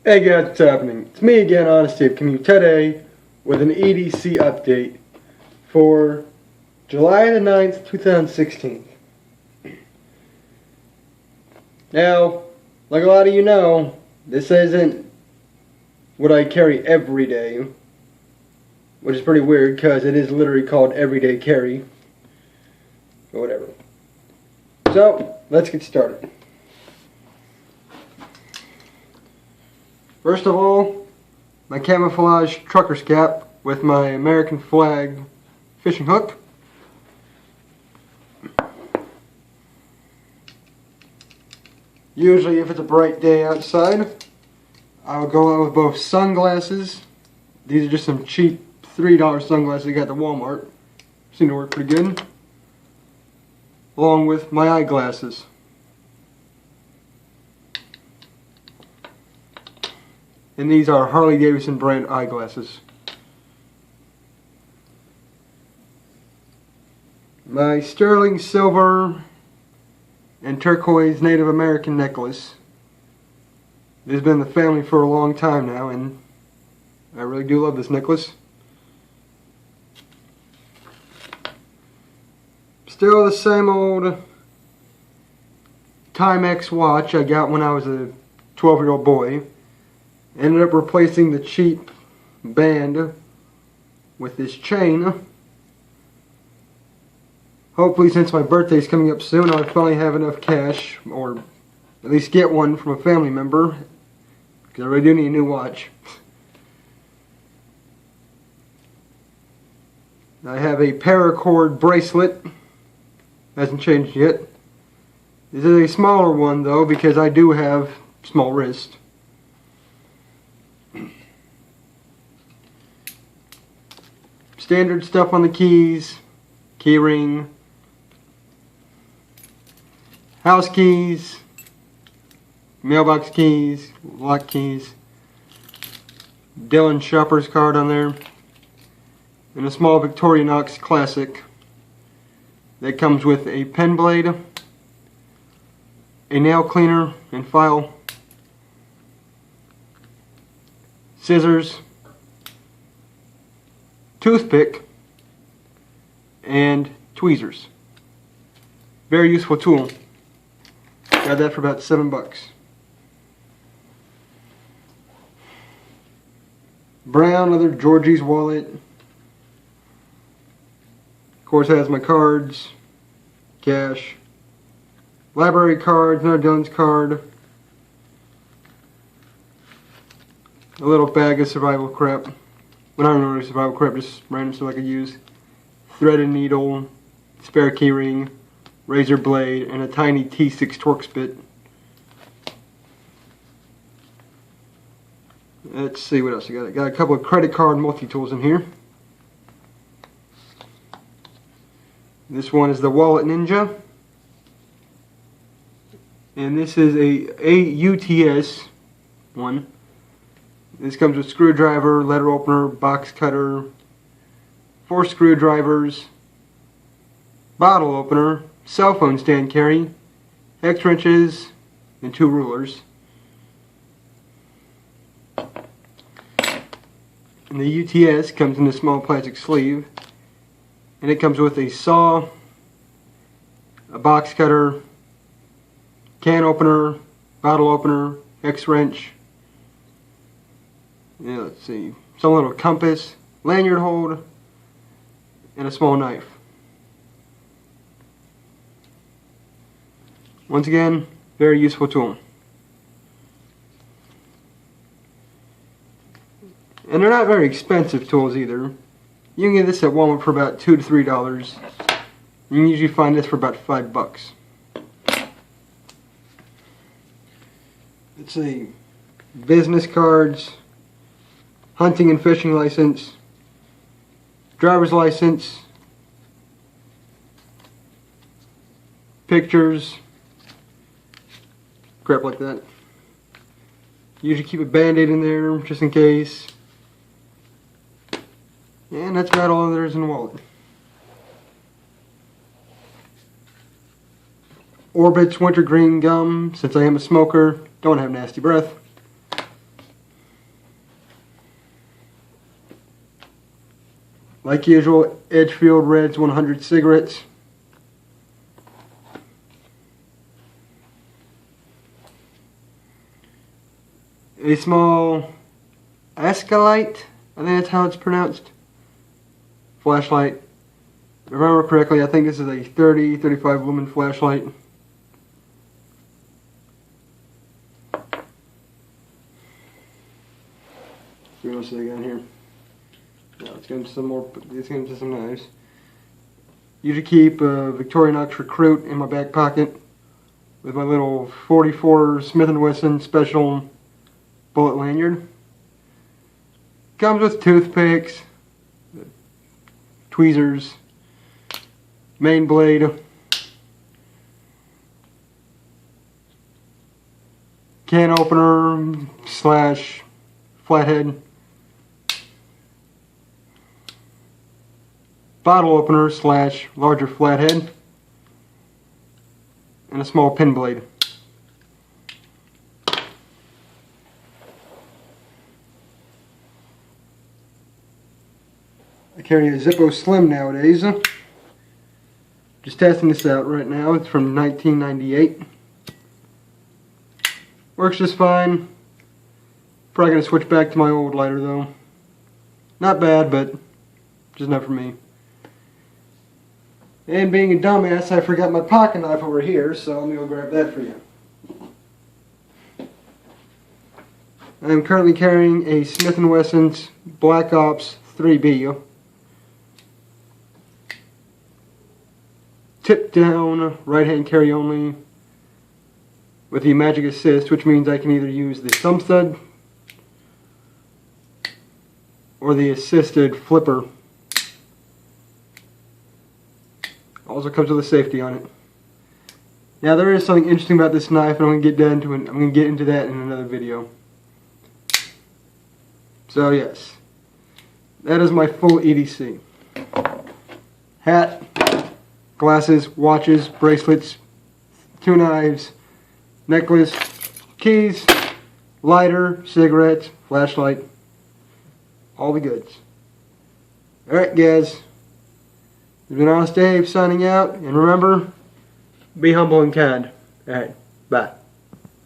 Hey guys, what's happening? It's me again, Honest Steve, coming today with an EDC update for July the 9th, 2016. Now, like a lot of you know, this isn't what I carry every day, which is pretty weird because it is literally called Everyday Carry, or whatever. So, let's get started. First of all, my camouflage trucker's cap with my American flag fishing hook. Usually if it's a bright day outside, I'll go out with both sunglasses. These are just some cheap $3 sunglasses I got at the Walmart. Seem to work pretty good. Along with my eyeglasses. And these are Harley Davidson brand eyeglasses. My sterling silver and turquoise Native American necklace. This has been in the family for a long time now, and I really do love this necklace. Still the same old Timex watch I got when I was a 12-year-old boy. Ended up replacing the cheap band with this chain. Hopefully, since my birthday's coming up soon, I'll finally have enough cash, or at least get one from a family member, because I really do need a new watch. I have a paracord bracelet. Hasn't changed yet. This is a smaller one though, because I do have small wrist. Standard stuff on the keys, key ring, house keys, mailbox keys, lock keys, Dylan shopper's card on there, and a small Victorinox Classic that comes with a pen blade, a nail cleaner and file, scissors, toothpick, and tweezers. Very useful tool. Got that for about $7. Brown leather Georgie's wallet. Of course, it has my cards, cash, library cards, another Dylan's card, a little bag of survival crap. Well, I don't know survival crap, just random stuff I could use. Thread and needle, spare keyring, razor blade, and a tiny T6 Torx bit. Let's see what else I got. I got a couple of credit card multi-tools in here. This one is the Wallet Ninja. And this is a AUTS one. This comes with screwdriver, letter opener, box cutter, 4 screwdrivers, bottle opener, cell phone stand carry, hex wrenches, and 2 rulers. And the UTS comes in a small plastic sleeve, and it comes with a saw, a box cutter, can opener, bottle opener, hex wrench. Yeah, let's see, some little compass, lanyard hold, and a small knife. Once again, very useful tool. And they're not very expensive tools either. You can get this at Walmart for about $2 to $3. You can usually find this for about $5. Let's see, business cards, hunting and fishing license, driver's license, pictures, crap like that. Usually keep a band-aid in there just in case. And that's about all there is in the wallet. Orbit's wintergreen gum, since I am a smoker, don't have nasty breath. Like usual, Edgefield Reds 100 cigarettes. A small Escalite, I think that's how it's pronounced, flashlight. If I remember correctly, I think this is a 35 lumen flashlight. What else do they got in here? Now let's get into some more. Let's get into some knives. Usually keep a Victorinox Recruit in my back pocket with my little 44 Smith & Wesson special bullet lanyard. Comes with toothpicks, tweezers, main blade, can opener slash flathead, bottle opener slash larger flathead, and a small pin blade. I carry a Zippo Slim nowadays. Just testing this out right now. It's from 1998. Works just fine. Probably going to switch back to my old lighter though. Not bad, but just not for me. And being a dumbass, I forgot my pocket knife over here, so let me go grab that for you. I am currently carrying a Smith & Wesson's Black Ops 3B. Tip down, right hand carry only, with the Magic Assist, which means I can either use the thumb stud or the assisted flipper. Also comes with a safety on it. Now there is something interesting about this knife, and I'm going to get into that in another video. So yes, that is my full EDC. Hat, glasses, watches, bracelets, 2 knives, necklace, keys, lighter, cigarettes, flashlight, all the goods. Alright guys, it's been Honest Dave signing out, and remember, be humble and kind. Alright, bye.